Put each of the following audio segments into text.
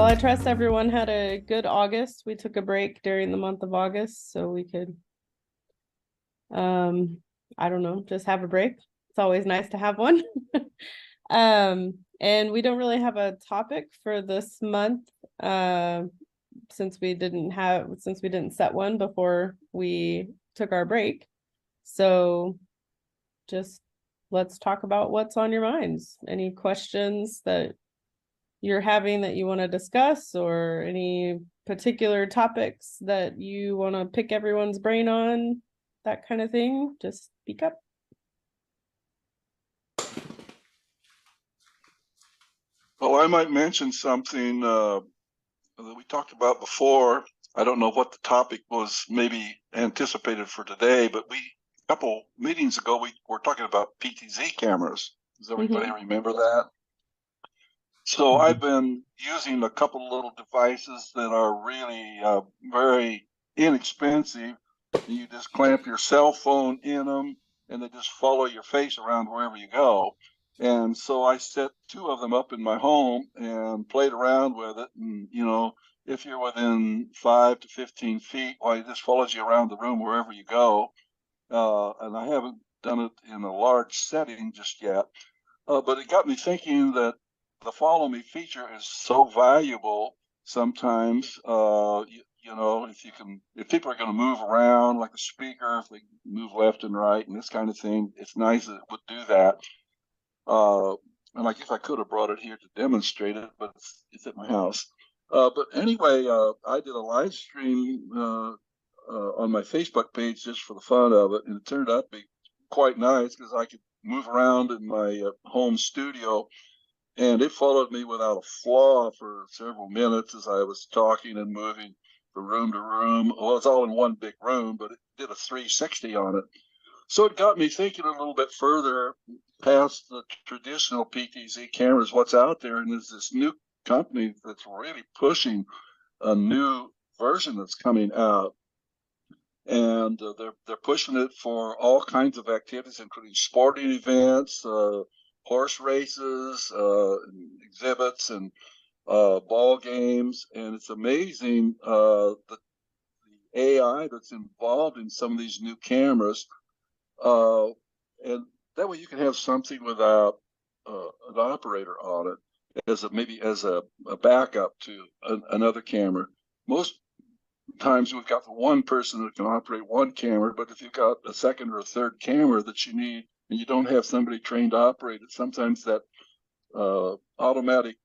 Well, I trust everyone had a good August. We took a break during the month of August so we could, um, I don't know, just have a break. It's always nice to have one. And we don't really have a topic for this month, since we didn't set one before we took our break. So just let's talk about what's on your minds. Any questions that you're having that you want to discuss, or any particular topics that you want to pick everyone's brain on, that kind of thing, just speak up. Well, I might mention something that we talked about before. I don't know what the topic was maybe anticipated for today, but a couple meetings ago, we were talking about PTZ cameras. Does everybody remember that? So I've been using a couple of little devices that are really very inexpensive. You just clamp your cell phone in them, and they just follow your face around wherever you go. And so I set two of them up in my home and played around with it. And, if you're within 5 to 15 feet, well, it just follows you around the room wherever you go. And I haven't done it in a large setting just yet. But it got me thinking that the follow me feature is so valuable sometimes. If people are going to move around like a speaker, if they move left and right and this kind of thing, it's nice that it would do that. And I guess I could have brought it here to demonstrate it, but it's at my house. But anyway, I did a live stream on my Facebook page just for the fun of it, and it turned out to be quite nice because I could move around in my home studio, and it followed me without a flaw for several minutes as I was talking and moving from room to room. Well, it's all in one big room, but it did a 360 on it. So it got me thinking a little bit further past the traditional PTZ cameras, what's out there, and there's this new company that's really pushing a new version that's coming out. And they're pushing it for all kinds of activities, including sporting events, horse races, exhibits, and ball games. And it's amazing the AI that's involved in some of these new cameras. And that way you can have something without an operator on it, maybe as a backup to another camera. Most times we've got the one person that can operate one camera, but if you've got a second or a third camera that you need and you don't have somebody trained to operate it, sometimes that automatic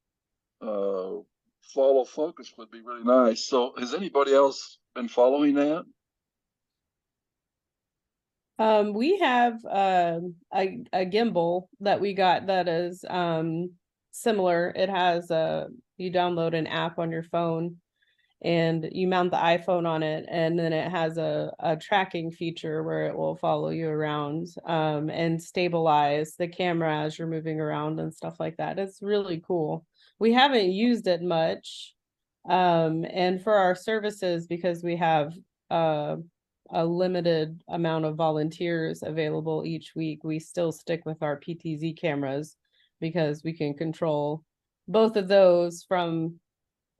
follow focus would be really nice. So has anybody else been following that? We have a gimbal that we got that is similar. It has you download an app on your phone and you mount the iPhone on it, and then it has a tracking feature where it will follow you around and stabilize the camera as you're moving around and stuff like that. It's really cool. We haven't used it much. And for our services, because we have a limited amount of volunteers available each week, we still stick with our PTZ cameras because we can control both of those from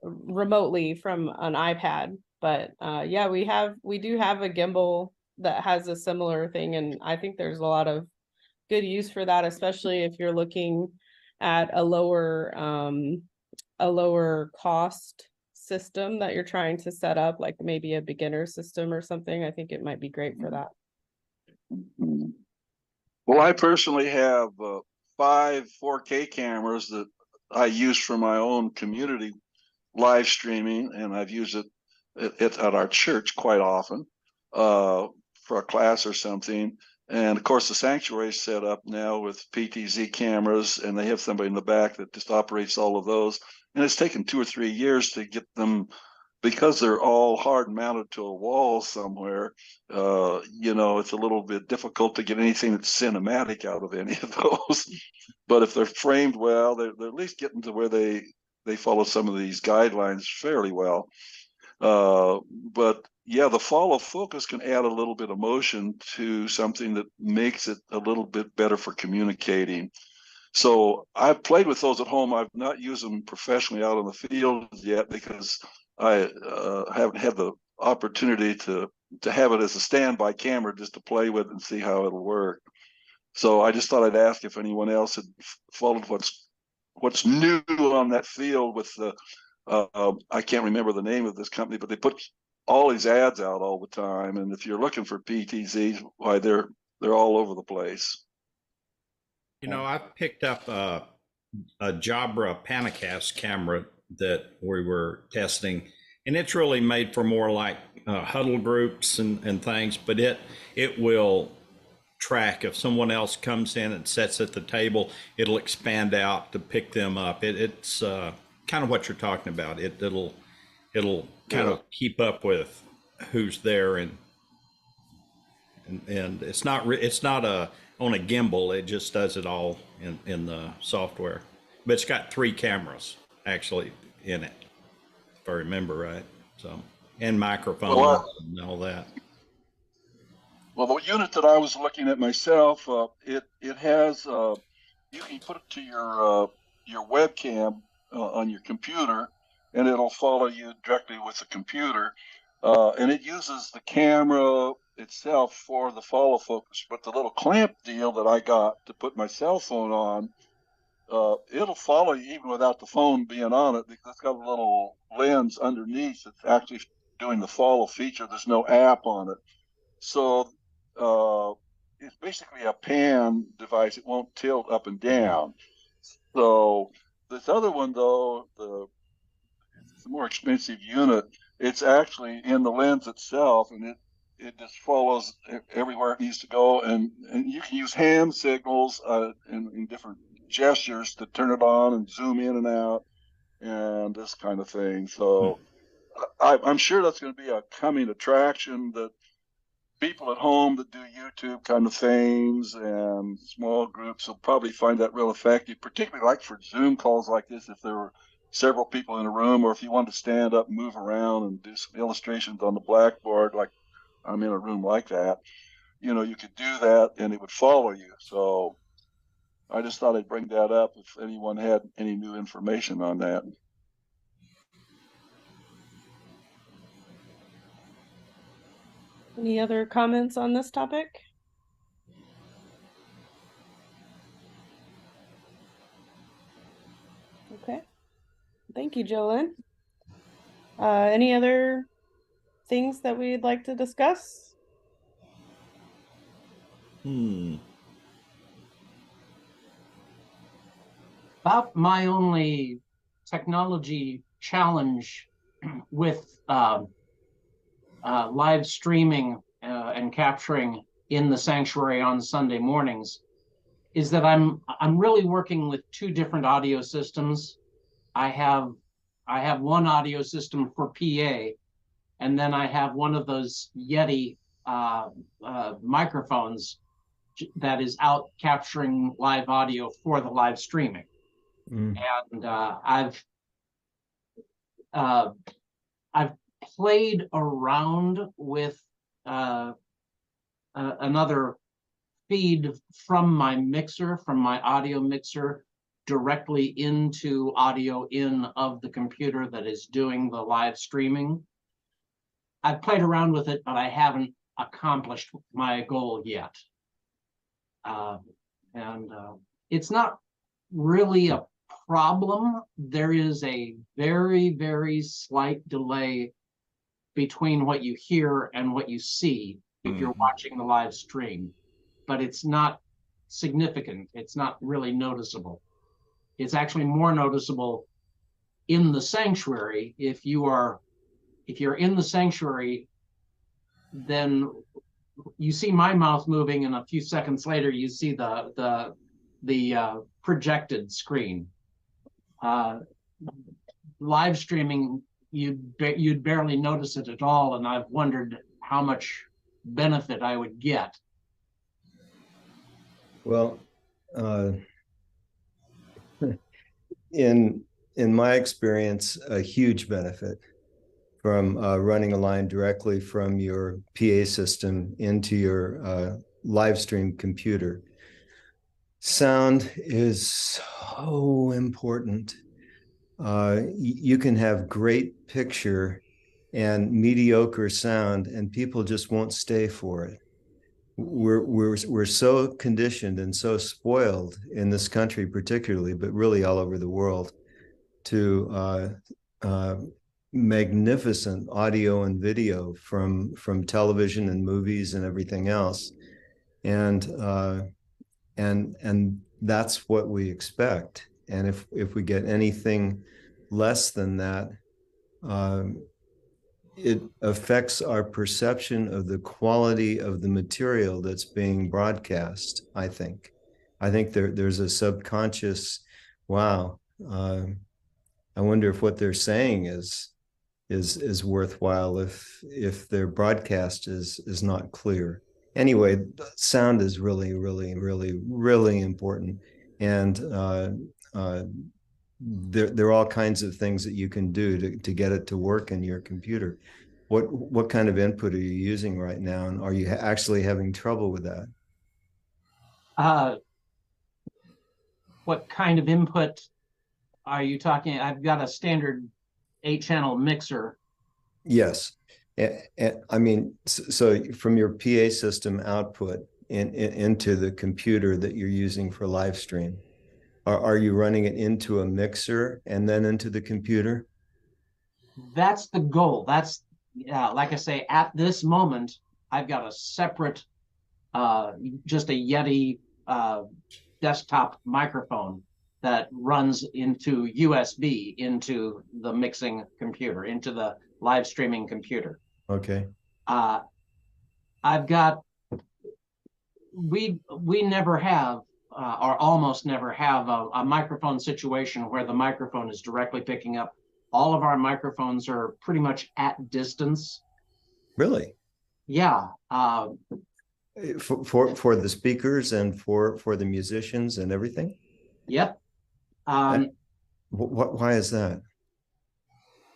remotely from an iPad. But yeah, we do have a gimbal that has a similar thing, and I think there's a lot of good use for that, especially if you're looking at a lower cost system that you're trying to set up, like maybe a beginner system or something. I think it might be great for that. Well, I personally have 5 4K cameras that I use for my own community live streaming, and I've used it at our church quite often for a class or something. And of course, the sanctuary is set up now with PTZ cameras, and they have somebody in the back that just operates all of those. And it's taken 2 or 3 years to get them, because they're all hard mounted to a wall somewhere. It's a little bit difficult to get anything that's cinematic out of any of those. But if they're framed well, they're at least getting to where they follow some of these guidelines fairly well. But yeah, the follow focus can add a little bit of motion to something that makes it a little bit better for communicating. So I've played with those at home. I've not used them professionally out on the field yet because I haven't had the opportunity to have it as a standby camera just to play with and see how it'll work. So I just thought I'd ask if anyone else had followed what's new on that field with the I can't remember the name of this company, but they put all these ads out all the time, and if you're looking for PTZs, why they're all over the place. You know, I picked up a Jabra Panacast camera that we were testing, and it's really made for more like huddle groups and things, but it will track if someone else comes in and sits at the table, it'll expand out to pick them up. It's kind of what you're talking about. It'll kind of keep up with who's there, and it's not on a gimbal. It just does it all in the software, but it's got 3 cameras actually in it, if I remember right. So, and microphones and all that. Well, the unit that I was looking at myself, it has you can put it to your webcam on your computer, and it'll follow you directly with the computer, and it uses the camera itself for the follow focus. But the little clamp deal that I got to put my cell phone on, it'll follow you even without the phone being on it, because it's got a little lens underneath. It's actually doing the follow feature. There's no app on it. So it's basically a pan device. It won't tilt up and down. So this other one, though, it's a more expensive unit. It's actually in the lens itself, and it just follows everywhere it needs to go. And you can use hand signals in different gestures to turn it on and zoom in and out and this kind of thing. So I'm sure that's going to be a coming attraction, that people at home that do YouTube kind of things and small groups will probably find that real effective, particularly like for Zoom calls like this, if there were several people in a room, or if you want to stand up, move around, and do some illustrations on the blackboard, like I'm in a room like that, you could do that and it would follow you. So I just thought I'd bring that up if anyone had any new information on that. Any other comments on this topic? Okay. Thank you, Jolyn. Any other things that we'd like to discuss? About my only technology challenge with live streaming and capturing in the sanctuary on Sunday mornings is that I'm really working with 2 different audio systems. I have one audio system for PA, and then I have one of those Yeti microphones that is out capturing live audio for the live streaming. And I've played around with another feed from my mixer, from my audio mixer, directly into audio in of the computer that is doing the live streaming. I've played around with it, but I haven't accomplished my goal yet. It's not really a problem. There is a very, very slight delay between what you hear and what you see if you're watching the live stream, but it's not significant. It's not really noticeable. It's actually more noticeable in the sanctuary. If you're in the sanctuary, then you see my mouth moving, and a few seconds later you see the projected screen. Live streaming, you'd barely notice it at all, and I've wondered how much benefit I would get. Well, in my experience, a huge benefit from running a line directly from your PA system into your live stream computer. Sound is so important. You can have great picture and mediocre sound, and people just won't stay for it. We're so conditioned and so spoiled in this country, particularly, but really all over the world, to magnificent audio and video from television and movies and everything else, and that's what we expect. And if we get anything less than that, it affects our perception of the quality of the material that's being broadcast. I think there's a subconscious, wow. I wonder if what they're saying is worthwhile if their broadcast is not clear. Anyway, sound is really, really, really, really important, and there are all kinds of things that you can do to get it to work in your computer. What kind of input are you using right now, and are you actually having trouble with that? What kind of input are you talking? I've got a standard 8-channel mixer. Yes. I mean, so from your PA system output into the computer that you're using for live stream, are you running it into a mixer and then into the computer? That's the goal. That's, like I say, at this moment, I've got a separate, just a Yeti desktop microphone that runs into USB into the mixing computer, into the live streaming computer. Okay. I've got, we never have, or almost never have a microphone situation where the microphone is directly picking up. All of our microphones are pretty much at distance. Really? Yeah. For the speakers and for the musicians and everything? Yep. Why is that?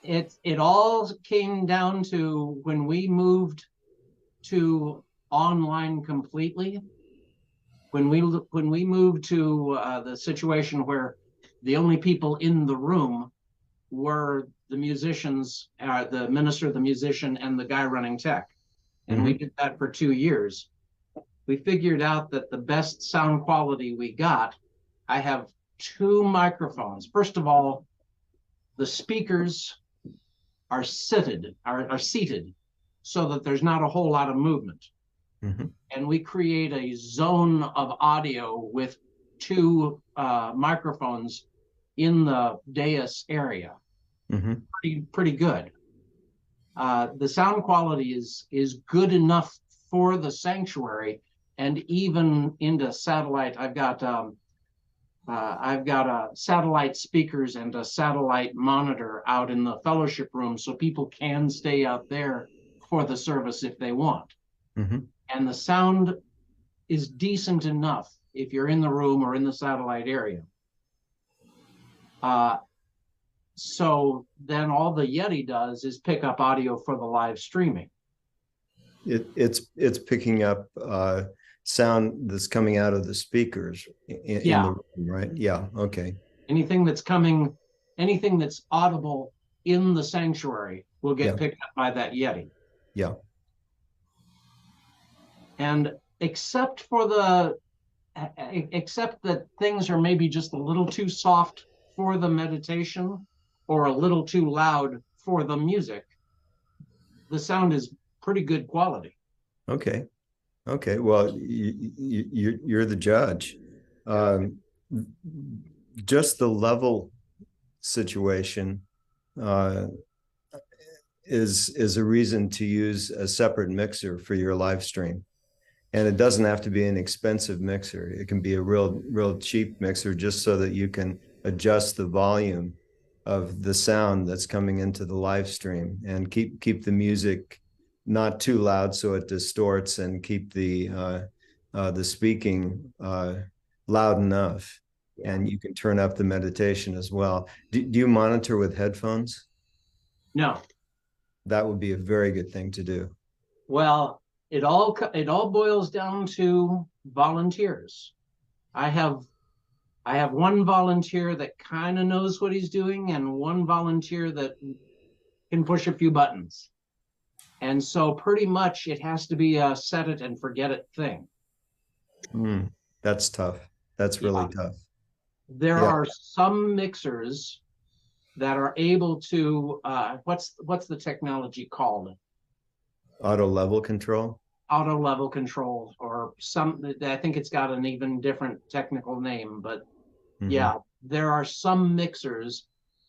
It all came down to when we moved to online completely. When we moved to the situation where the only people in the room were the musicians, the minister, the musician, and the guy running tech, and we did that for 2 years. We figured out that the best sound quality we got, I have 2 microphones. First of all, the speakers are seated so that there's not a whole lot of movement. And we create a zone of audio with 2 microphones in the dais area. Pretty good. The sound quality is good enough for the sanctuary, and even into satellite. I've got satellite speakers and a satellite monitor out in the fellowship room, so people can stay out there for the service if they want. And the sound is decent enough if you're in the room or in the satellite area. So then all the Yeti does is pick up audio for the live streaming. It's picking up sound that's coming out of the speakers in the room, right? Yeah. Okay. Anything that's audible in the sanctuary will get picked up by that Yeti. Yeah. And except that things are maybe just a little too soft for the meditation or a little too loud for the music, the sound is pretty good quality. Okay. Well, you're the judge. Just the level situation is a reason to use a separate mixer for your live stream. And it doesn't have to be an expensive mixer. It can be a real cheap mixer, just so that you can adjust the volume of the sound that's coming into the live stream and keep the music not too loud so it distorts, and keep the speaking loud enough. And you can turn up the meditation as well. Do you monitor with headphones? No. That would be a very good thing to do. Well, it all boils down to volunteers. I have one volunteer that kind of knows what he's doing and one volunteer that can push a few buttons. And so pretty much it has to be a set it and forget it thing. That's tough. That's really tough. There Yeah. are some mixers that are able to, what's the technology called? Auto level control. Auto level control, or some, I think it's got an even different technical name, but yeah, there are some mixers,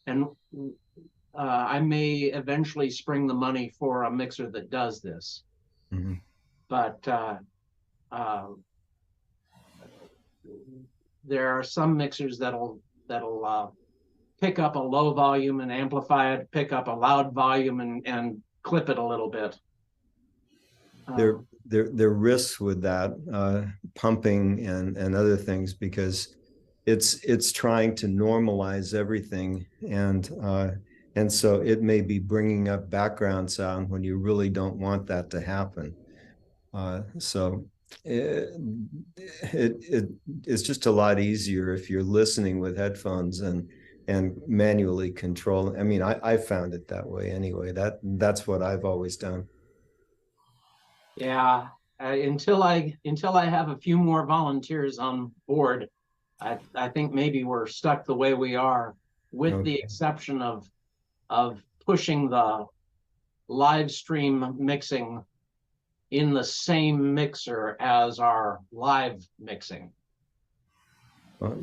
and I may eventually spring the money for a mixer that does this. But there are some mixers that'll pick up a low volume and amplify it, pick up a loud volume and clip it a little bit. There are risks with that pumping and other things, because it's trying to normalize everything, and so it may be bringing up background sound when you really don't want that to happen. So it's just a lot easier if you're listening with headphones and manually control. I mean, I found it that way anyway. That's what I've always done. Yeah, until I have a few more volunteers on board, I think maybe we're stuck the way we are, with the exception of pushing the live stream mixing in the same mixer as our live mixing. Well,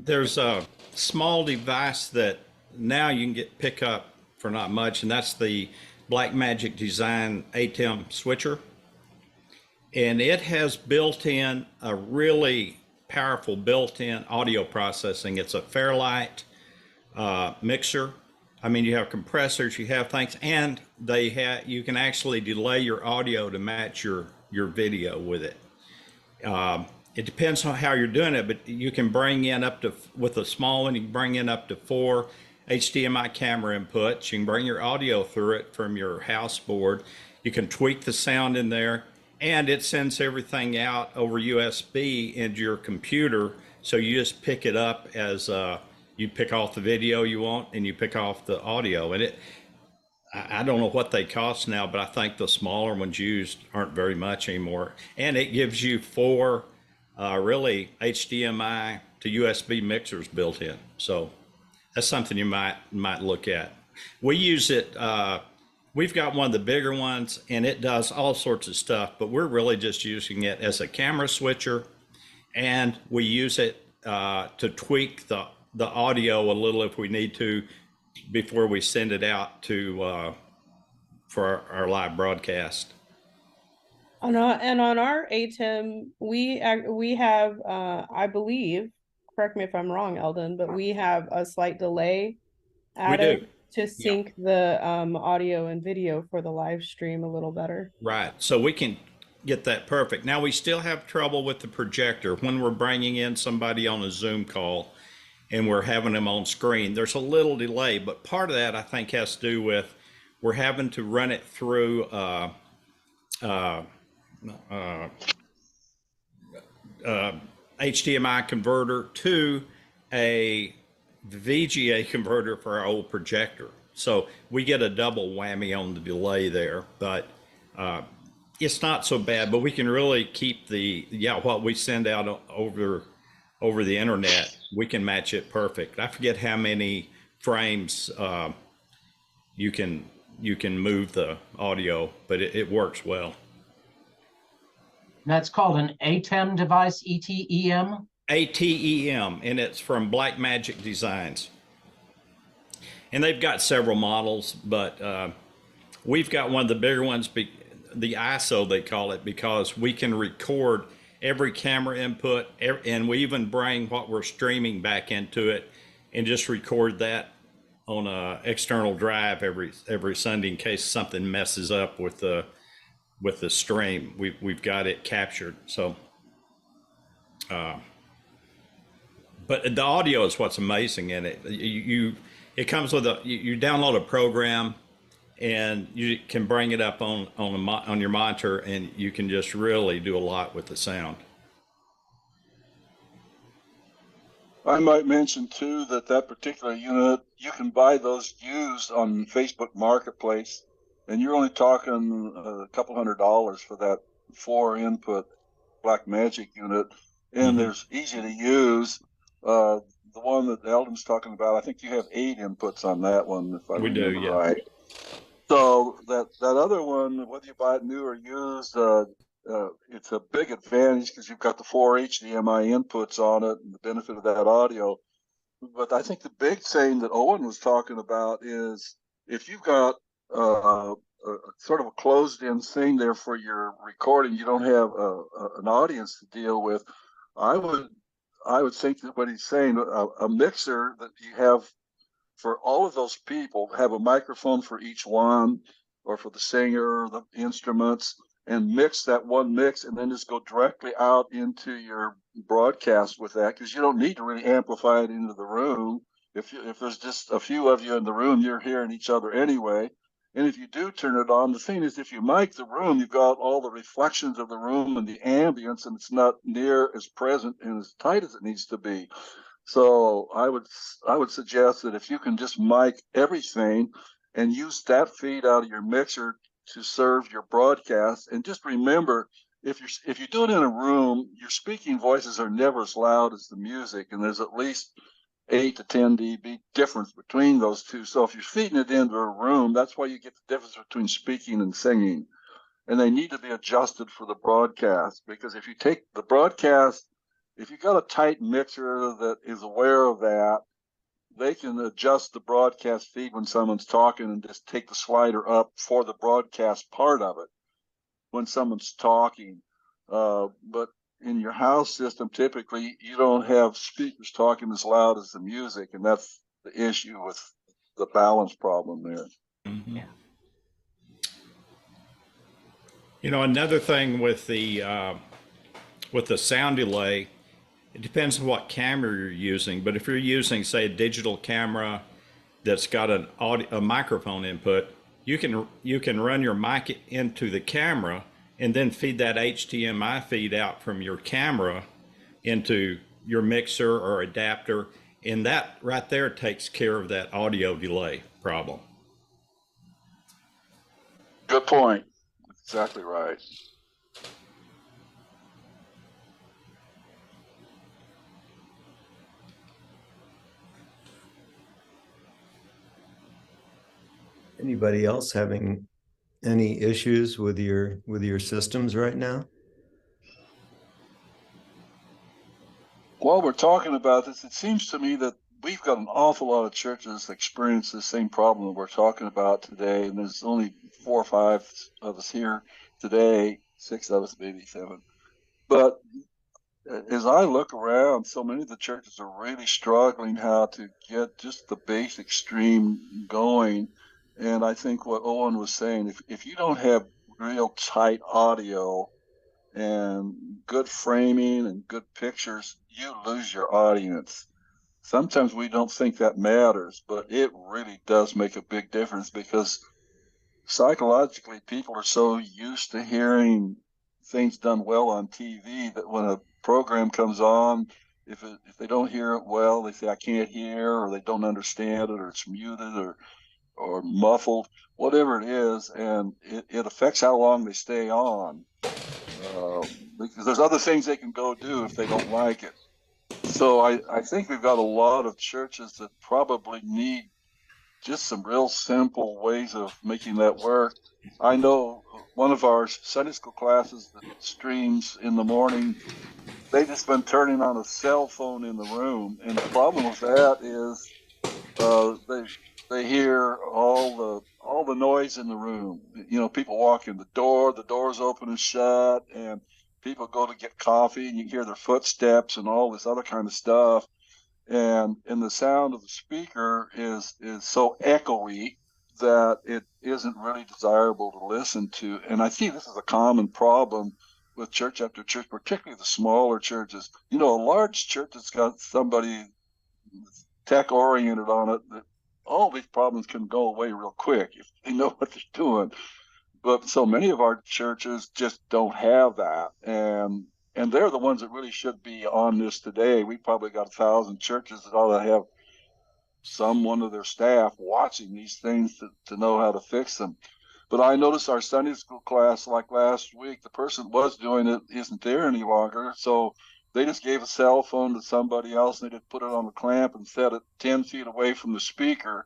there's a small device that now you can pick up for not much, and that's the Blackmagic Design ATEM switcher. And it has built in a really powerful built-in audio processing. It's a Fairlight mixer. I mean, you have compressors, you have things, and you can actually delay your audio to match your video with it. It depends on how you're doing it, but you can bring in with a small one, you can bring in up to 4 HDMI camera inputs. You can bring your audio through it from your house board. You can tweak the sound in there, and it sends everything out over USB into your computer. So you just pick it up as you pick off the video you want, and you pick off the audio. And I don't know what they cost now, but I think the smaller ones used aren't very much anymore. And it gives you 4 really HDMI to USB mixers built in. So that's something you might look at. We use it. We've got one of the bigger ones, and it does all sorts of stuff, but we're really just using it as a camera switcher, and we use it to tweak the audio a little if we need to before we send it out to for our live broadcast. On our ATEM, we have I believe, correct me if I'm wrong, Eldon, but we have a slight delay added to sync the audio and video for the live stream a little better. Right. So we can get that perfect. Now, we still have trouble with the projector when we're bringing in somebody on a Zoom call and we're having them on screen. There's a little delay, but part of that I think has to do with we're having to run it through HDMI converter to a VGA converter for our old projector. So we get a double whammy on the delay there, but it's not so bad. But we can really keep what we send out over the internet, we can match it perfect. I forget how many frames you can move the audio, but it works well. That's called an ATEM device, ETEM? ATEM, and it's from Blackmagic Designs. And they've got several models, but we've got one of the bigger ones, the ISO they call it, because we can record every camera input, and we even bring what we're streaming back into it and just record that on a external drive every Sunday in case something messes up with the stream. We've got it captured. So but the audio is what's amazing in it. It comes with you download a program and you can bring it up on your monitor, and you can just really do a lot with the sound. I might mention too that that particular unit, you can buy those used on Facebook Marketplace, and you're only talking a couple $100 for that 4-input Black Magic unit, and there's easy to use. The one that Eldon's talking about, I think you have 8 inputs on that one, if I We do, remember yeah. right. So that other one, whether you buy it new or used, it's a big advantage because you've got the 4 HDMI inputs on it and the benefit of that audio. But I think the big thing that Owen was talking about is if you've got a sort of a closed-in thing there for your recording, you don't have an audience to deal with. I would think that what he's saying, a mixer that you have for all of those people, have a microphone for each one, or for the singer, the instruments, and mix that one mix, and then just go directly out into your broadcast with that, because you don't need to really amplify it into the room. If there's just a few of you in the room, you're hearing each other anyway. And if you do turn it on, the thing is, if you mic the room, you've got all the reflections of the room and the ambience, and it's not near as present and as tight as it needs to be. So I would suggest that if you can just mic everything and use that feed out of your mixer to serve your broadcast, and just remember, if you do it in a room, your speaking voices are never as loud as the music, and there's at least 8 to 10 dB difference between those two. So if you're feeding it into a room, that's why you get the difference between speaking and singing. And they need to be adjusted for the broadcast, because if you take the broadcast, if you've got a tight mixer that is aware of that, they can adjust the broadcast feed when someone's talking and just take the slider up for the broadcast part of it when someone's talking. But in your house system, typically you don't have speakers talking as loud as the music, and that's the issue with the balance problem there. Yeah. You know, another thing with the sound delay, it depends on what camera you're using. But if you're using, say, a digital camera that's got a microphone input, you can run your mic into the camera and then feed that HDMI feed out from your camera into your mixer or adapter, and that right there takes care of that audio delay problem. Good point. Exactly right. Anybody else having any issues with your systems right now? While we're talking about this, it seems to me that we've got an awful lot of churches that experience the same problem that we're talking about today, and there's only 4 or 5 of us here today, 6 of us, maybe 7. But as I look around, so many of the churches are really struggling how to get just the basic stream going. And I think what Owen was saying, if you don't have real tight audio and good framing and good pictures, you lose your audience. Sometimes we don't think that matters, but it really does make a big difference, because psychologically people are so used to hearing things done well on TV that when a program comes on, if they don't hear it well, they say, I can't hear, or they don't understand it, or it's muted, or muffled, whatever it is, and it affects how long they stay on, because there's other things they can go do if they don't like it. So I think we've got a lot of churches that probably need just some real simple ways of making that work. I know one of our Sunday school classes that streams in the morning, they just been turning on a cell phone in the room, and the problem with that is they hear all the noise in the room. You know, people walk in the door's open and shut, and people go to get coffee, and you hear their footsteps and all this other kind of stuff. And the sound of the speaker is so echoey that it isn't really desirable to listen to. And I see this is a common problem with church after church, particularly the smaller churches. You know, a large church that's got somebody tech oriented on it, that all these problems can go away real quick if they know what they're doing. But so many of our churches just don't have that. And and they're the ones that really should be on this today. We probably got 1,000 churches that ought to have someone of their staff watching these things to know how to fix them. But I noticed our Sunday school class, like last week, the person was doing it isn't there any longer. So they just gave a cell phone to somebody else and they just put it on the clamp and set it 10 feet away from the speaker.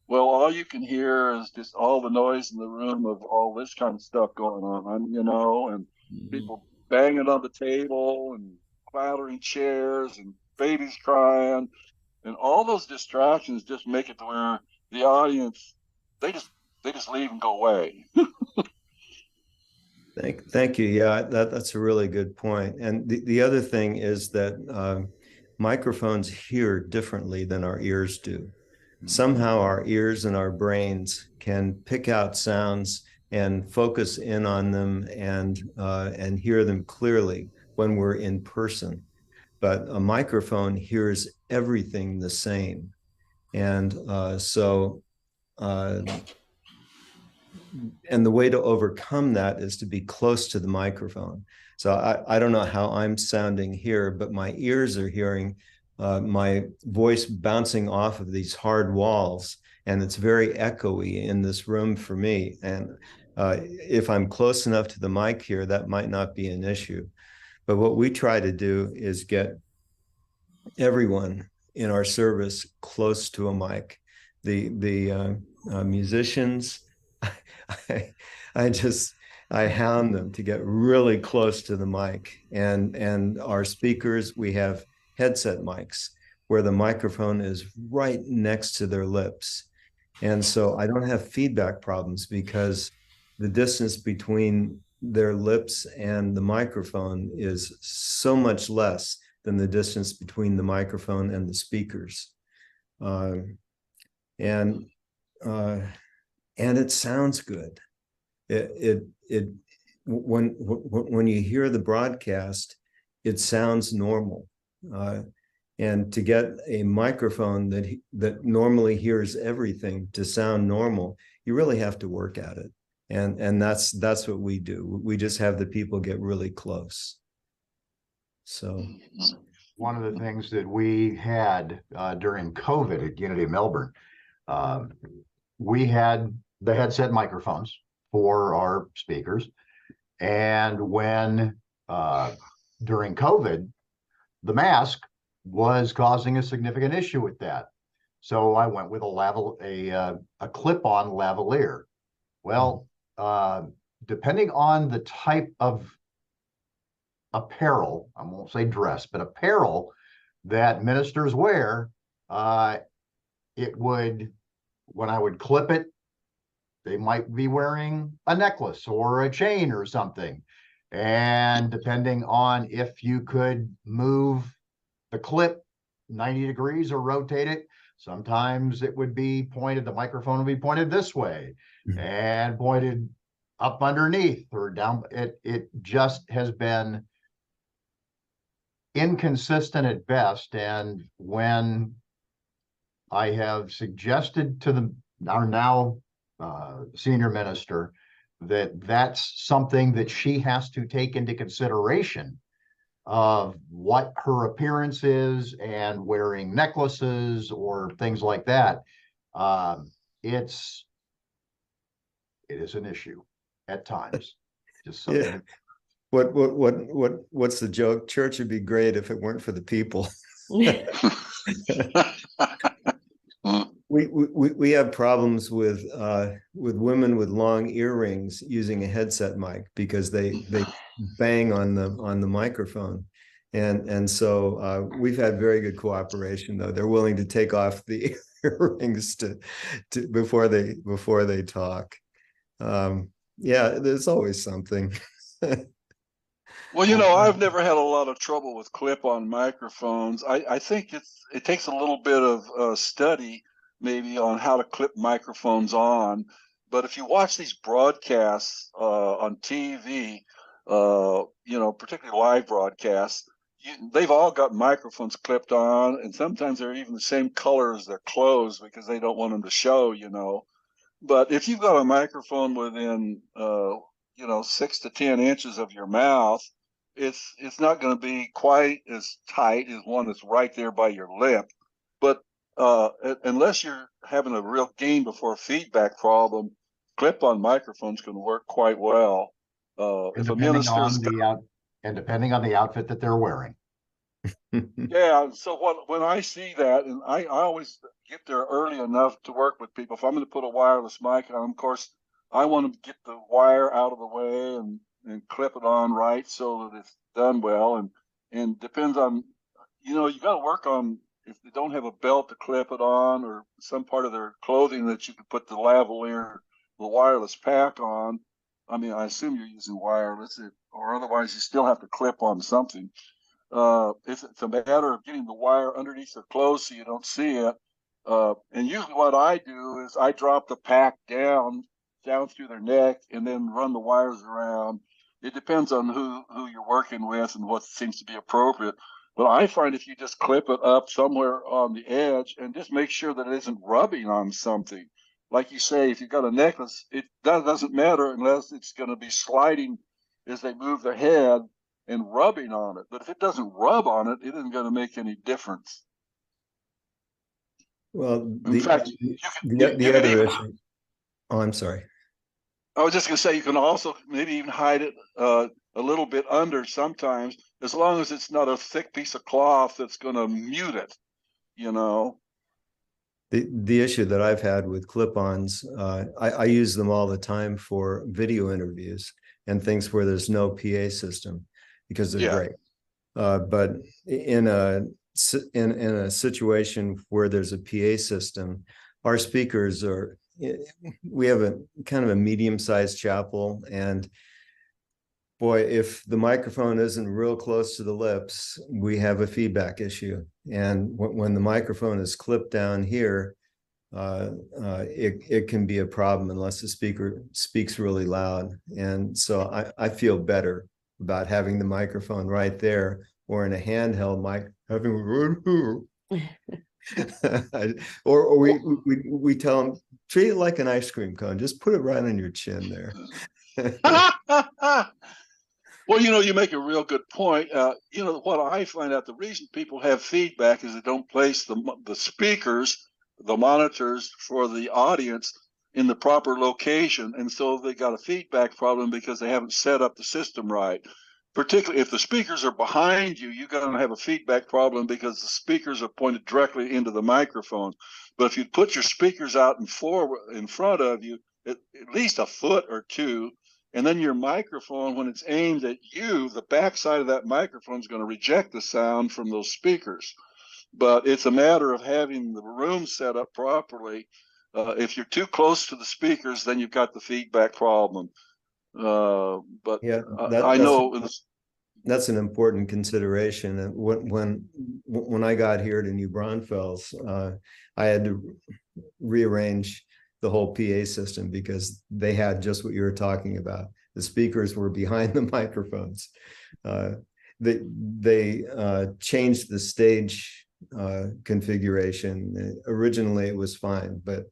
Well, all you can hear is just all the noise in the room of all this kind of stuff going on, you know, and people banging on the table and clattering chairs and babies crying. And all those distractions just make it to where the audience, they just leave and go away. Thank you. Yeah, that's a really good point. And the other thing is that microphones hear differently than our ears do. Somehow our ears and our brains can pick out sounds and focus in on them and hear them clearly when we're in person. But a microphone hears everything the same. And and the way to overcome that is to be close to the microphone. So I don't know how I'm sounding here, but my ears are hearing my voice bouncing off of these hard walls, and it's very echoey in this room for me. And if I'm close enough to the mic here, that might not be an issue. But what we try to do is get everyone in our service close to a mic. The musicians, I hound them to get really close to the mic, and our speakers, we have headset mics where the microphone is right next to their lips, and so I don't have feedback problems because the distance between their lips and the microphone is so much less than the distance between the microphone and the speakers. And it sounds good. When you hear the broadcast, it sounds normal. And to get a microphone that normally hears everything to sound normal, you really have to work at it. And that's what we do. We just have the people get really close. So one of the things that we had during COVID at Unity of Melbourne, we had the headset microphones for our speakers. And when during COVID, the mask was causing a significant issue with that. So I went with a clip-on lavalier. Well, depending on the type of apparel, I won't say dress, but apparel that ministers wear, it would, when I would clip it, they might be wearing a necklace or a chain or something. And depending on if you could move the clip 90 degrees or rotate it, sometimes it would be pointed, the microphone would be pointed this way and pointed up underneath or down. It just has been inconsistent at best. And when I have suggested to our now senior minister that that's something that she has to take into consideration of what her appearance is and wearing necklaces or things like that, it is an issue at times. Just something. yeah. What's the joke? Church would be great if it weren't for the people. We have problems with women with long earrings using a headset mic because they bang on the microphone, and so we've had very good cooperation. Though they're willing to take off the earrings to before they talk. Yeah, there's always something. Well, you know, I've never had a lot of trouble with clip-on microphones. I think it takes a little bit of study maybe on how to clip microphones on. But if you watch these broadcasts on TV, you know, particularly live broadcasts, they've all got microphones clipped on, and sometimes they're even the same color as their clothes because they don't want them to show, you know. But if you've got a microphone within, you know, 6 to 10 inches of your mouth, it's not going to be quite as tight as one that's right there by your lip. But unless you're having a real gain before feedback problem, clip-on microphones can work quite well. And If a depending minister's on depending on the outfit that they're wearing. Yeah, so when I see that, and I always get there early enough to work with people. If I'm going to put a wireless mic on, of course, I want to get the wire out of the way and clip it on right so that it's done well. And depends on, you got to work on if they don't have a belt to clip it on or some part of their clothing that you can put the lavalier, the wireless pack on. I mean, I assume you're using wireless, or otherwise you still have to clip on something. If it's a matter of getting the wire underneath their clothes so you don't see it. And usually what I do is I drop the pack down through their neck and then run the wires around. It depends on who you're working with and what seems to be appropriate. But I find if you just clip it up somewhere on the edge and just make sure that it isn't rubbing on something. Like you say, if you've got a necklace, it doesn't matter unless it's going to be sliding as they move their head and rubbing on it. But if it doesn't rub on it, it isn't going to make any difference. Well, In fact, the other issue. Oh, I'm sorry. I was just going to say you can also maybe even hide it a little bit under sometimes, as long as it's not a thick piece of cloth that's going to mute it. The issue that I've had with clip-ons, I use them all the time for video interviews and things where there's no PA system because they're great. But in a situation where there's a PA system, our speakers we have a kind of a medium-sized chapel, and boy, if the microphone isn't real close to the lips, we have a feedback issue. And when the microphone is clipped down here, it can be a problem unless the speaker speaks really loud. And so I feel better about having the microphone right there, or in a handheld mic, or we tell them, treat it like an ice cream cone, just put it right on your chin there. Well, you make a real good point. What I find out, the reason people have feedback is they don't place the speakers, the monitors for the audience in the proper location. And so they got a feedback problem because they haven't set up the system right. Particularly if the speakers are behind you, you're going to have a feedback problem because the speakers are pointed directly into the microphone. But if you put your speakers out in front of you, at least a foot or two, and then your microphone, when it's aimed at you, the backside of that microphone is going to reject the sound from those speakers. But it's a matter of having the room set up properly. If you're too close to the speakers, then you've got the feedback problem. But yeah, I know that's an important consideration. And when I got here to New Braunfels, I had to rearrange the whole PA system because they had just what you were talking about. The speakers were behind the microphones. They changed the stage configuration. Originally, it was fine, but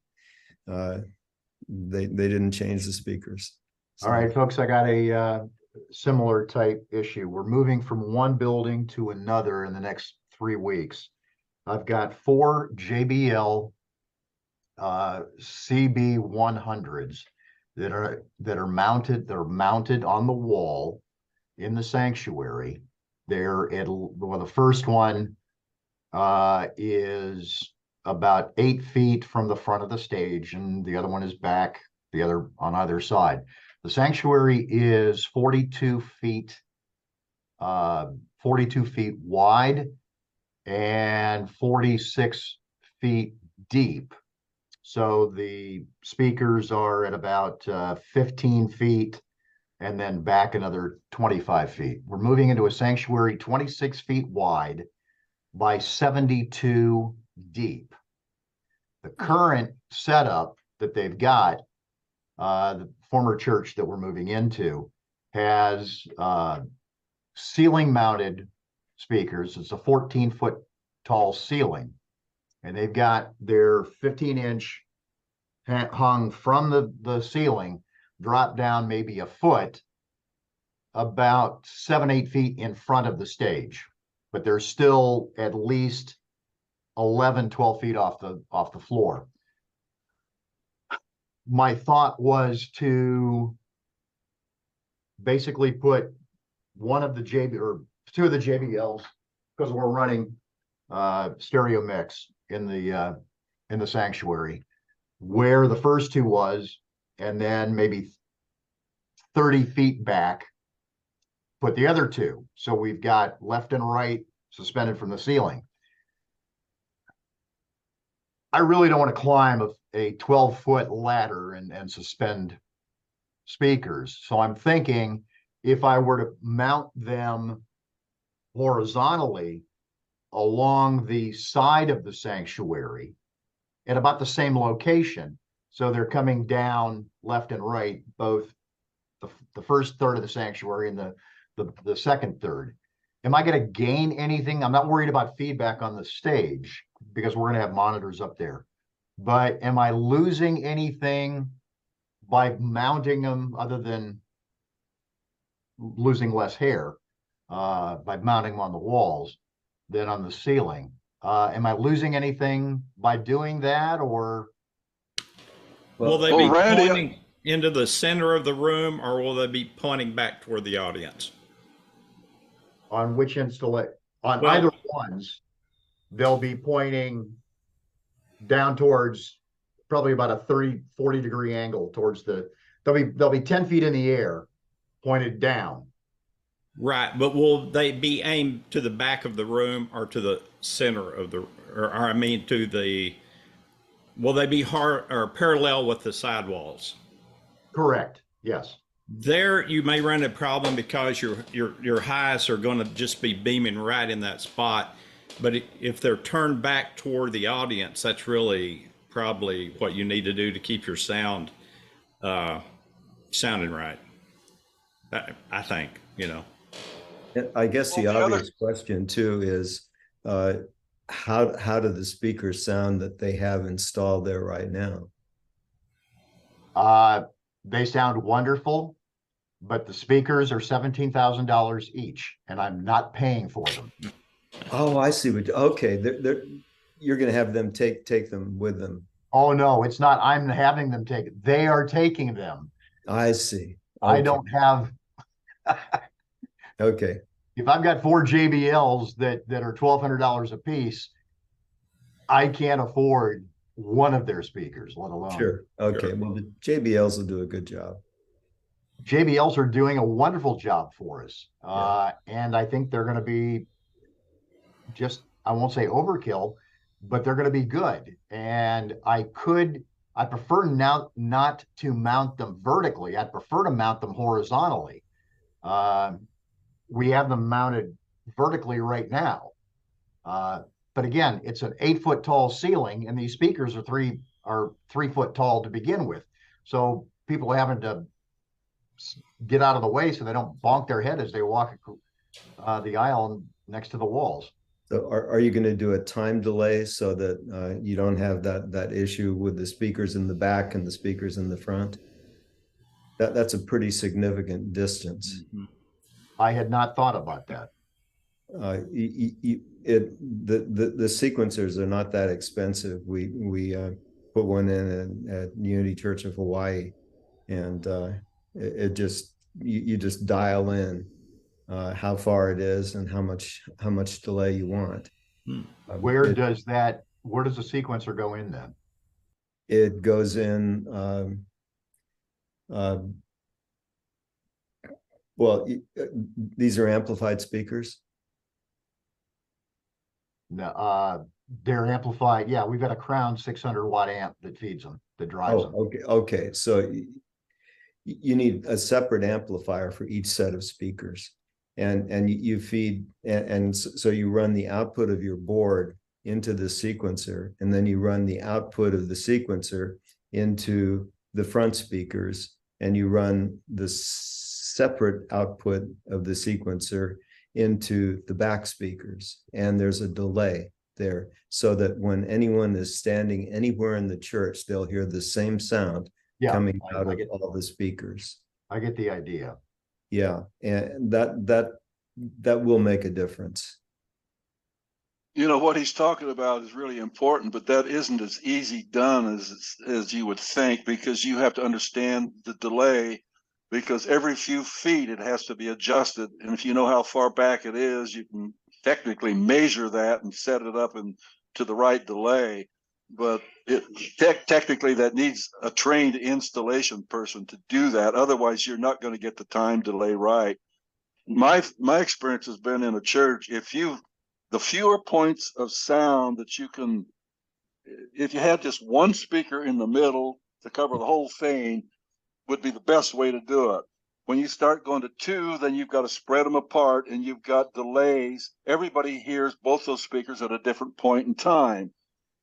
they didn't change the speakers. So. All right, folks, I got a similar type issue. We're moving from one building to another in the next 3 weeks. I've got 4 JBL CB100s that are mounted. They're mounted on the wall in the sanctuary. The first one is about 8 feet from the front of the stage, and the other one is back, the other on either side. The sanctuary is 42 feet wide and 46 feet deep. So the speakers are at about 15 feet and then back another 25 feet. We're moving into a sanctuary 26 feet wide by 72 deep. The current setup that they've got, the former church that we're moving into, has ceiling mounted speakers. It's a 14-foot tall ceiling, and they've got their 15-inch hung from the ceiling, drop down maybe a foot, about 7, 8 feet in front of the stage, but they're still at least 11, 12 feet off the floor. My thought was to basically put one of the two of the JBLs, because we're running stereo mix in the sanctuary, where the first two was, and then maybe 30 feet back, put the other two. So we've got left and right suspended from the ceiling. I really don't want to climb a 12-foot ladder and suspend speakers. So I'm thinking if I were to mount them horizontally along the side of the sanctuary at about the same location, so they're coming down left and right, both the first third of the sanctuary and the second third. Am I going to gain anything? I'm not worried about feedback on the stage because we're going to have monitors up there. But am I losing anything by mounting them other than losing less hair by mounting them on the walls than on the ceiling? Am I losing anything by doing that, or? Will they Well, be Randy, pointing into the center of the room, or will they be pointing back toward the audience? On which installation? On Well, either ones, they'll be pointing down towards probably about a 30, 40 degree angle towards they'll be 10 feet in the air, pointed down. right, but will they be aimed to the back of the room or to the center of the, or I mean to the, will they be hard or parallel with the sidewalls? Correct. Yes. There you may run a problem because your highs are going to just be beaming right in that spot. But if they're turned back toward the audience, that's really probably what you need to do to keep your sound sounding right. I think, you know. I guess the Well, the obvious question too is how do the speakers sound that they have installed there right now? They sound wonderful, but the speakers are $17,000 each, and I'm not paying for them. Oh, I see what. Okay, you're going to have them take them with them. Oh no, it's not. I'm having them take it. They are taking them. I see. I Okay. don't have. Okay. If I've got 4 JBLs that are $1,200 a piece, I can't afford one of their speakers, let alone. Sure. Okay. Sure. Well, the JBLs will do a good job. JBLs are doing a wonderful job for us. And I think they're going to be just, I won't say overkill, but they're going to be good. And I prefer now not to mount them vertically. I'd prefer to mount them horizontally. We have them mounted vertically right now. But again, it's an 8-foot tall ceiling, and these speakers are 3 foot tall to begin with. So people are having to get out of the way so they don't bonk their head as they walk the aisle next to the walls. So are you going to do a time delay so that you don't have that issue with the speakers in the back and the speakers in the front? That's a pretty significant distance. Mm-hmm. I had not thought about that. The sequencers are not that expensive. We put one in at Unity Church of Hawaii, and it just you just dial in how far it is and how much delay you want. Where does the sequencer go in then? It goes in. Well, these are amplified speakers. No, they're amplified. Yeah, we've got a Crown 600-watt amp that feeds them, that drives them. Okay. So you need a separate amplifier for each set of speakers, and you feed, and so you run the output of your board into the sequencer, and then you run the output of the sequencer into the front speakers, and you run the separate output of the sequencer into the back speakers. And there's a delay there so that when anyone is standing anywhere in the church, they'll hear the same sound coming out of all the speakers. I get the idea. Yeah, and that will make a difference. You know, what he's talking about is really important, but that isn't as easy done as you would think, because you have to understand the delay, because every few feet it has to be adjusted. And if you know how far back it is, you can technically measure that and set it up to the right delay. But technically that needs a trained installation person to do that. Otherwise, you're not going to get the time delay right. My experience has been in a church, the fewer points of sound that you can, if you had just one speaker in the middle to cover the whole thing, would be the best way to do it. When you start going to two, then you've got to spread them apart and you've got delays. Everybody hears both those speakers at a different point in time.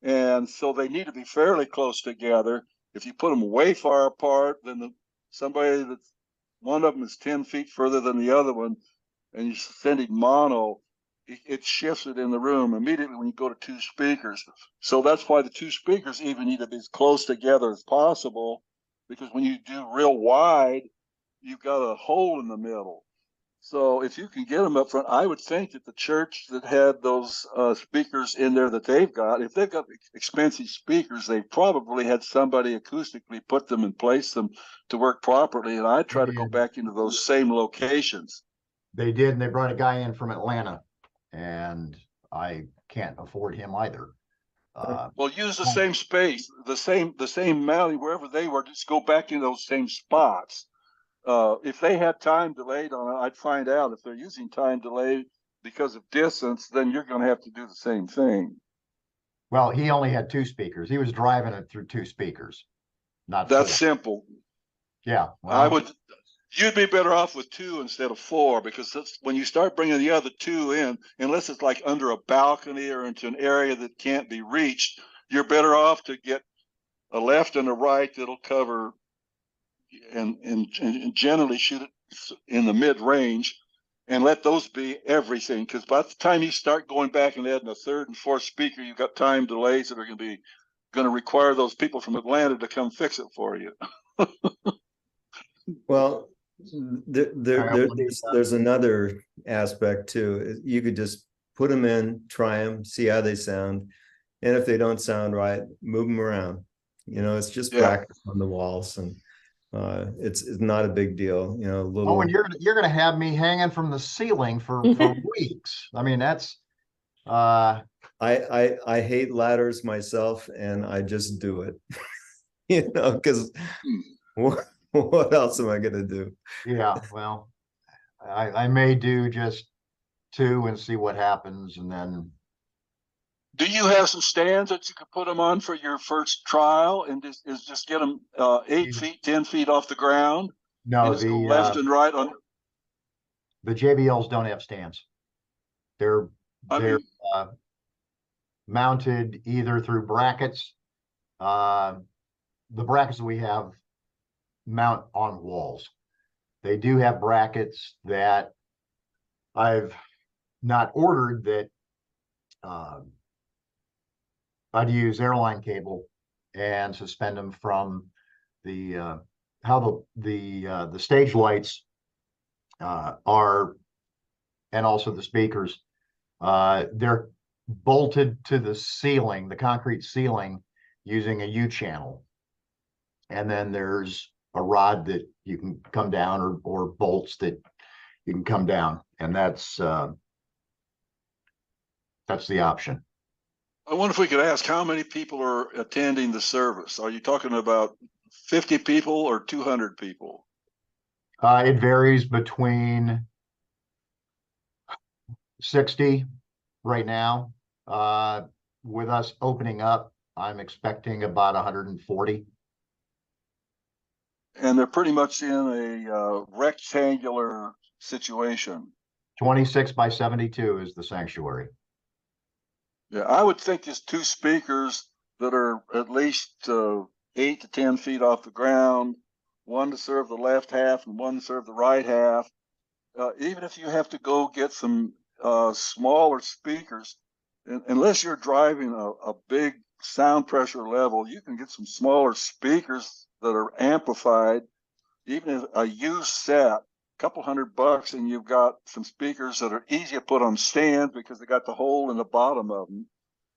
And so they need to be fairly close together. If you put them way far apart, then somebody that's one of them is 10 feet further than the other one, and you're sending mono, it shifts it in the room immediately when you go to two speakers. So that's why the two speakers even need to be as close together as possible, because when you do real wide, you've got a hole in the middle. So if you can get them up front, I would think that the church that had those speakers in there that they've got, if they've got expensive speakers, they probably had somebody acoustically put them and place them to work properly. And I try to go back into those same locations. They did, and they brought a guy in from Atlanta, and I can't afford him either. Well, use the same space, the same mounting wherever they were. Just go back in those same spots. If they had time delayed on it, I'd find out. If they're using time delay because of distance, then you're going to have to do the same thing. Well, he only had two speakers. He was driving it through two speakers, not That's four. simple. Yeah, well, You'd be better off with two instead of four, because when you start bringing the other two in, unless it's like under a balcony or into an area that can't be reached, you're better off to get a left and a right that'll cover and generally shoot it in the mid range, and let those be everything. Because by the time you start going back and adding a third and fourth speaker, you've got time delays that are going to require those people from Atlanta to come fix it for you. Well, there's another aspect too. You could just put them in, try them, see how they sound, and if they don't sound right, move them around. You know, it's just practice on the walls, and it's not a big deal. You know, oh, and you're going to have me hanging from the ceiling for weeks. I mean, that's I hate ladders myself, and I just do it. You know, because what else am I going to do? Yeah, well, I may do just two and see what happens, and then. Do you have some stands that you could put them on for your first trial, and just get them 8 feet, 10 feet off the ground? No, and just go left and right on. The JBLs don't have stands. They're mounted either through brackets. The brackets that we have mount on walls. They do have brackets that I've not ordered that I'd use airline cable and suspend them from the how the stage lights are, and also the speakers. They're bolted to the ceiling, the concrete ceiling, using a U-channel. And then there's a rod that you can come down, or bolts that you can come down. And that's the option. I wonder if we could ask how many people are attending the service. Are you talking about 50 people or 200 people? It varies between 60 right now. With us opening up, I'm expecting about 140. And they're pretty much in a rectangular situation. 26 by 72 is the sanctuary. Yeah, I would think just two speakers that are at least 8 to 10 feet off the ground, one to serve the left half and one to serve the right half. Even if you have to go get some smaller speakers, unless you're driving a big sound pressure level, you can get some smaller speakers that are amplified. Even if a used set couple $100 and you've got some speakers that are easy to put on stands because they got the hole in the bottom of them.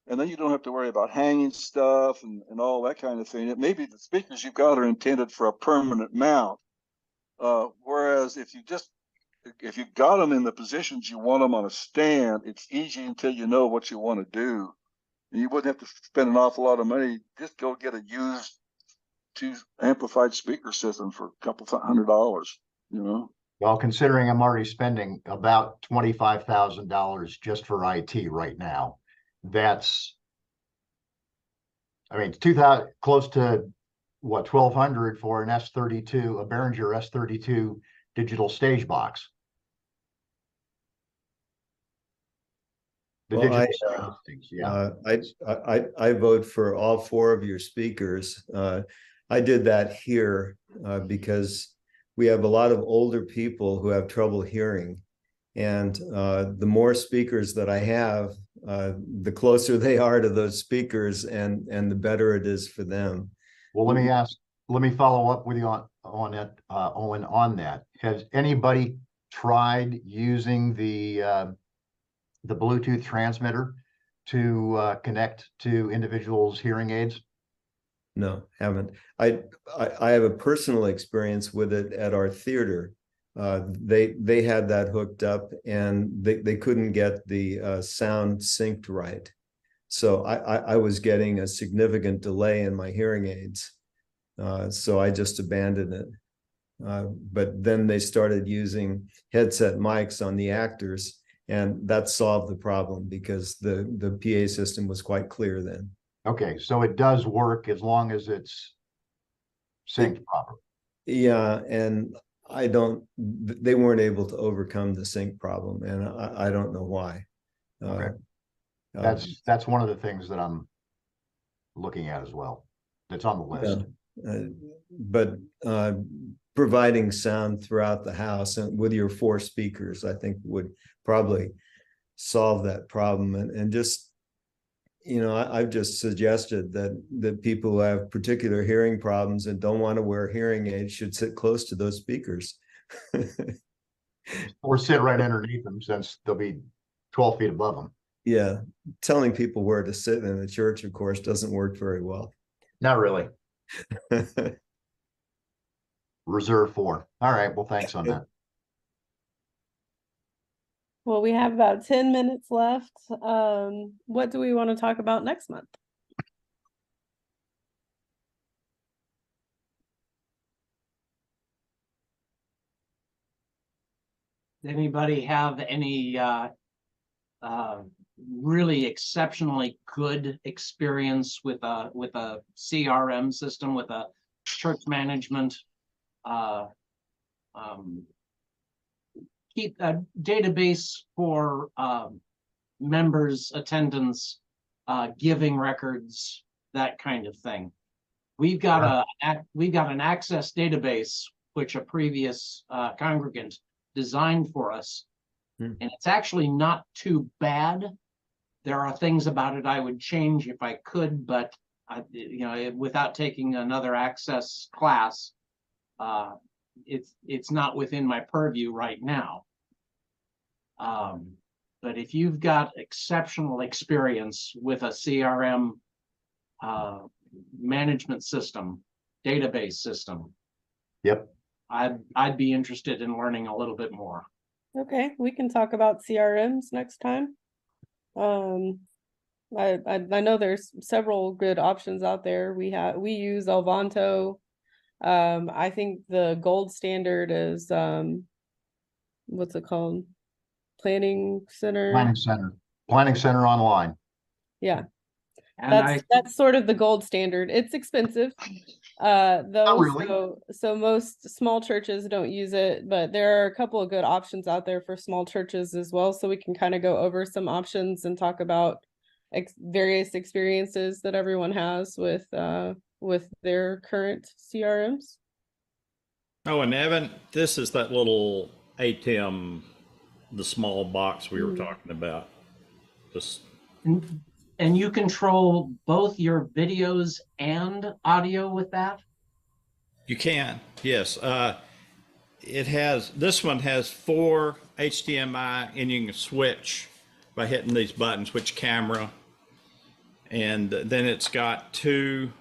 And then you don't have to worry about hanging stuff and all that kind of thing. It maybe the speakers you've got are intended for a permanent mount. Whereas if you've got them in the positions you want them on a stand, it's easy until you know what you want to do. And you wouldn't have to spend an awful lot of money. Just go get a used 2 amplified speaker system for a couple $100, you know? Well, considering I'm already spending about $25,000 just for IT right now, that's, I mean, it's 2,000, close to what, 1,200 for an S32, a Behringer S32 digital stage box. The Well, digital stage, yeah. I vote for all 4 of your speakers. I did that here because we have a lot of older people who have trouble hearing. And the more speakers that I have, the closer they are to those speakers and the better it is for them. Well, let me follow up with you on it, Owen, on that. Has anybody tried using the Bluetooth transmitter to connect to individuals' hearing aids? No, haven't. I have a personal experience with it at our theater. They had that hooked up and they couldn't get the sound synced right. So I was getting a significant delay in my hearing aids. So I just abandoned it. But then they started using headset mics on the actors, and that solved the problem because the PA system was quite clear then. Okay, so it does work as long as it's synced properly. Yeah, and they weren't able to overcome the sync problem, and I don't know why. Okay. That's one of the things that I'm looking at as well. That's on the list. But providing sound throughout the house and with your 4 speakers, I think would probably solve that problem. And just, I've just suggested that people who have particular hearing problems and don't want to wear hearing aids should sit close to those speakers. Or sit right underneath them, since they'll be 12 feet above them. Yeah, telling people where to sit in a church, of course, doesn't work very well. Not really. Reserve 4. All right, well, thanks on that. Well, we have about 10 minutes left. What do we want to talk about next month? Anybody have any really exceptionally good experience with a CRM system, with a church management keep a database for members' attendance, giving records, that kind of thing? We've got an access database which a previous congregant designed for us, and it's actually not too bad. There are things about it I would change if I could, but without taking another access class, it's not within my purview right now. But if you've got exceptional experience with a CRM management system, database system, yep, I'd be interested in learning a little bit more. Okay, we can talk about CRMs next time. I know there's several good options out there. We use Alvanto. I think the gold standard is what's it called? Planning Center. Planning Center Online. Yeah. And that's sort of the gold standard. It's expensive. Though, really. so most small churches don't use it, but there are a couple of good options out there for small churches as well. So we can kind of go over some options and talk about various experiences that everyone has with their current CRMs. Oh, and Evan, this is that little ATEM, the small box we were talking about. And you control both your videos and audio with that? You can, yes. This one has 4 HDMI, and you can switch by hitting these buttons, which camera. And then it's got 2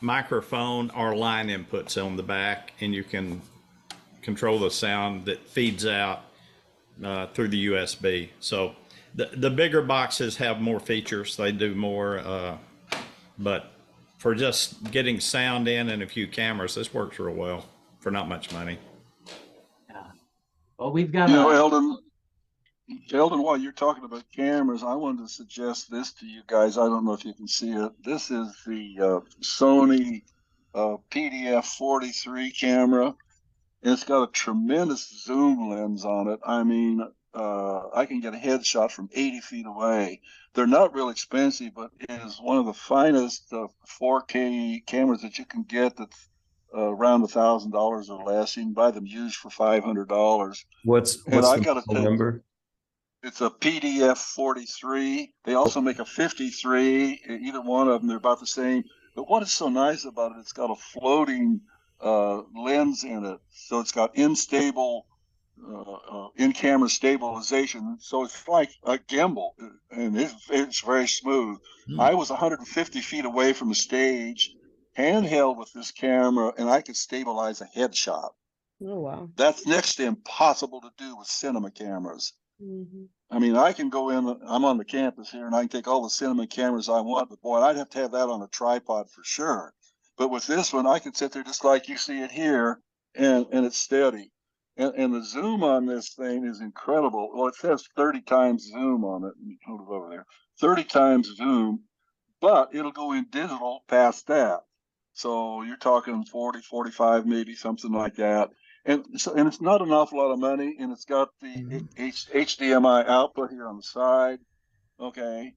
microphone or line inputs on the back, and you can control the sound that feeds out through the USB. So the bigger boxes have more features. They do more, but for just getting sound in and a few cameras, this works real well for not much money. Well, we've got You know, Eldon, while you're talking about cameras, I wanted to suggest this to you guys. I don't know if you can see it. This is the Sony PDF 43 camera, and it's got a tremendous zoom lens on it. I mean, I can get a headshot from 80 feet away. They're not real expensive, but it is one of the finest 4K cameras that you can get that's around $1,000 or less. You can buy them used for $500. What's And I the got to model number? It's a PDF 43. They also make a 53. Either one of them, they're about the same. But what is so nice about it, it's got a floating lens in it. So it's got in-camera stabilization. So it's like a gimbal, and it's very smooth. I was 150 feet away from the stage, handheld with this camera, and I could stabilize a headshot. Oh, wow. That's next to impossible to do with cinema cameras. Mm-hmm. I mean, I can go in, I'm on the campus here, and I can take all the cinema cameras I want, but boy, I'd have to have that on a tripod for sure. But with this one, I can sit there just like you see it here, and it's steady. And the zoom on this thing is incredible. Well, it says 30 times zoom on it. Let me hold it over there. 30 times zoom, but it'll go in digital past that. So you're talking 40, 45, maybe something like that. And it's not an awful lot of money, and it's got the HDMI output here on the side. Okay.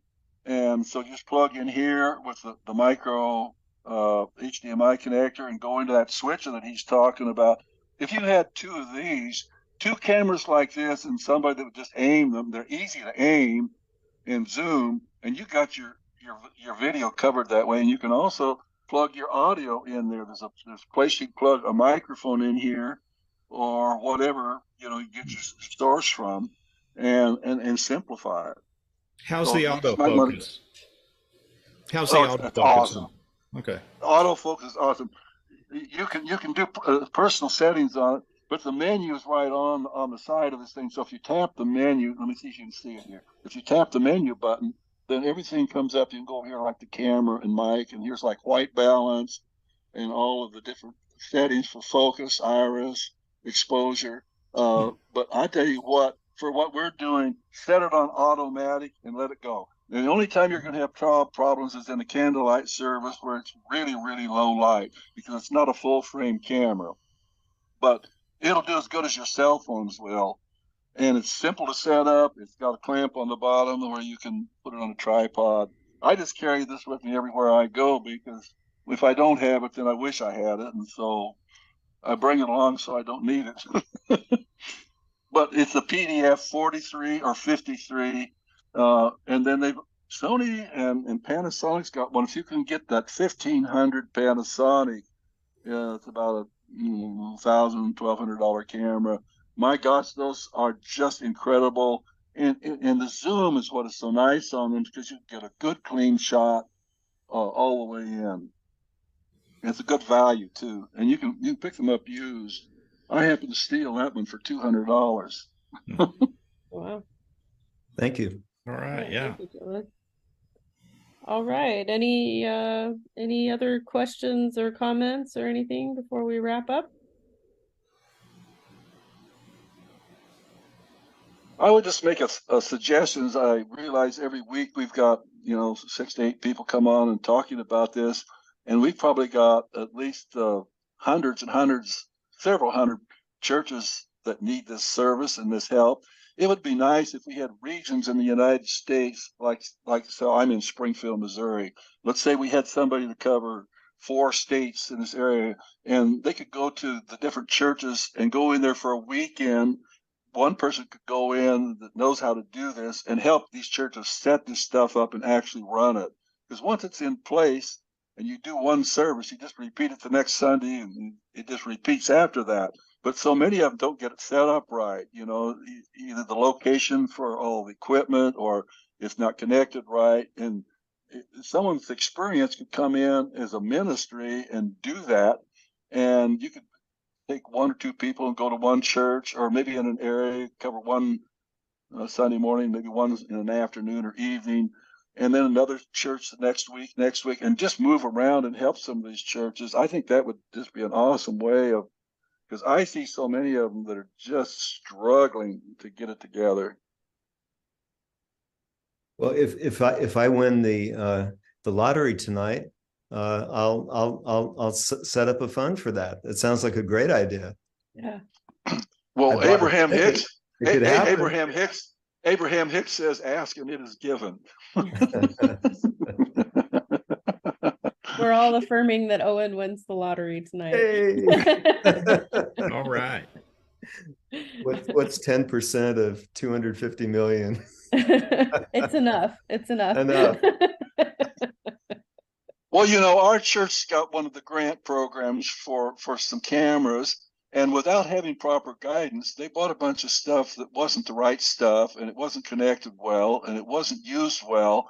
And so just plug in here with the micro HDMI connector and go into that switcher that he's talking about. If you had 2 of these, 2 cameras like this, and somebody that would just aim them, they're easy to aim and zoom, and you got your video covered that way. And you can also plug your audio in there. There's a place you can plug a microphone in here, or whatever, you get your source from, and simplify it. How's So the autofocus? How's the autofocus? That's awesome. Okay. Autofocus is awesome. You can do personal settings on it, but the menu is right on the side of this thing. So if you tap the menu, let me see if you can see it here. If you tap the menu button, then everything comes up. You can go here like the camera and mic, and here's like white balance and all of the different settings for focus, iris, exposure. But I tell you what, for what we're doing, set it on automatic and let it go. And the only time you're going to have problems is in the candlelight service where it's really, really low light, because it's not a full frame camera. But it'll do as good as your cell phones will. And it's simple to set up. It's got a clamp on the bottom where you can put it on a tripod. I just carry this with me everywhere I go, because if I don't have it, then I wish I had it. And so I bring it along so I don't need it. But it's a PDF 43 or 53. And then Sony and Panasonic's got one. If you can get that 1500 Panasonic, it's about a $1,000, $1,200 camera. My gosh, those are just incredible. And the zoom is what is so nice on them, because you get a good clean shot all the way in. And it's a good value too. And you can pick them up used. I happened to steal that one for $200. Wow. Thank you. All right. Yeah. All right. Any other questions or comments or anything before we wrap up? I would just make a suggestions. I realize every week we've got 6 to 8 people come on and talking about this, and we've probably got at least hundreds and hundreds, several hundred churches that need this service and this help. It would be nice if we had regions in the United States, like so I'm in Springfield, Missouri. Let's say we had somebody to cover 4 states in this area, and they could go to the different churches and go in there for a weekend. One person could go in that knows how to do this and help these churches set this stuff up and actually run it. Because once it's in place and you do one service, you just repeat it the next Sunday, and it just repeats after that. but so many of them don't get it set up right. You know, either the location for all the equipment or it's not connected right. And someone with experience could come in as a ministry and do that. And you could take one or two people and go to one church, or maybe in an area, cover one Sunday morning, maybe one in an afternoon or evening, and then another church the next week, and just move around and help some of these churches. I think that would just be an awesome way of, because I see so many of them that are just struggling to get it together. Well, if I win the lottery tonight, I'll set up a fund for that. It sounds like a great idea. Yeah. Well, Abraham Hicks, Abraham Hicks says, "Ask and it is given." We're all affirming that Owen wins the lottery tonight. Hey. All right. What's 10% of 250 million? It's enough. It's enough. Enough. Well, you know, our church got one of the grant programs for some cameras, and without having proper guidance, they bought a bunch of stuff that wasn't the right stuff, and it wasn't connected well, and it wasn't used well.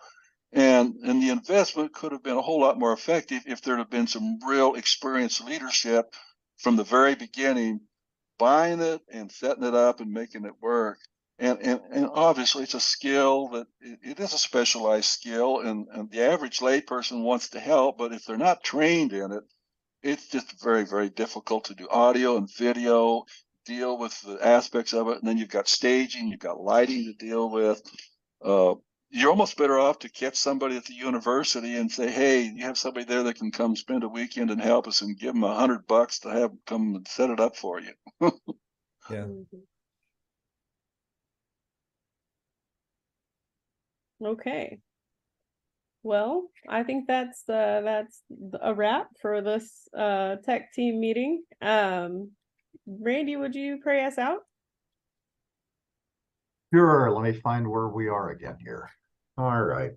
And the investment could have been a whole lot more effective if there had been some real experienced leadership from the very beginning, buying it and setting it up and making it work. And obviously it's a skill that it is a specialized skill, and the average layperson wants to help, but if they're not trained in it, it's just very, very difficult to do audio and video, deal with the aspects of it. And then you've got staging, you've got lighting to deal with. You're almost better off to catch somebody at the university and say, hey, you have somebody there that can come spend a weekend and help us, and give them $100 to have them come and set it up for you. Yeah. Okay. Well, I think that's a wrap for this tech team meeting. Randy, would you pray us out? Sure, let me find where we are again here. All right.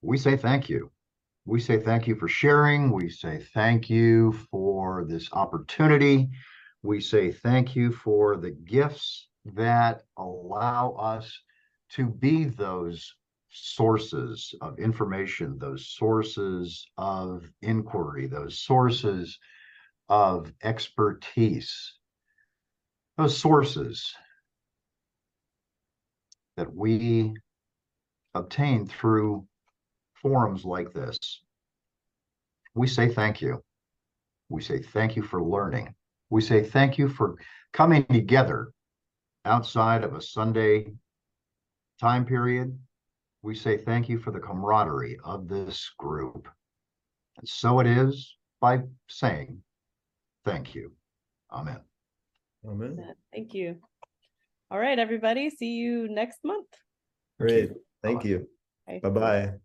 We say thank you. We say thank you for sharing. We say thank you for this opportunity. We say thank you for the gifts that allow us to be those sources of information, those sources of inquiry, those sources of expertise, those sources that we obtain through forums like this. We say thank you. We say thank you for learning. We say thank you for coming together outside of a Sunday time period. We say thank you for the camaraderie of this group. And so it is by saying thank you. Amen. Amen. Thank you. All right, everybody. See you next month. Great. Thank you. Bye. Bye-bye.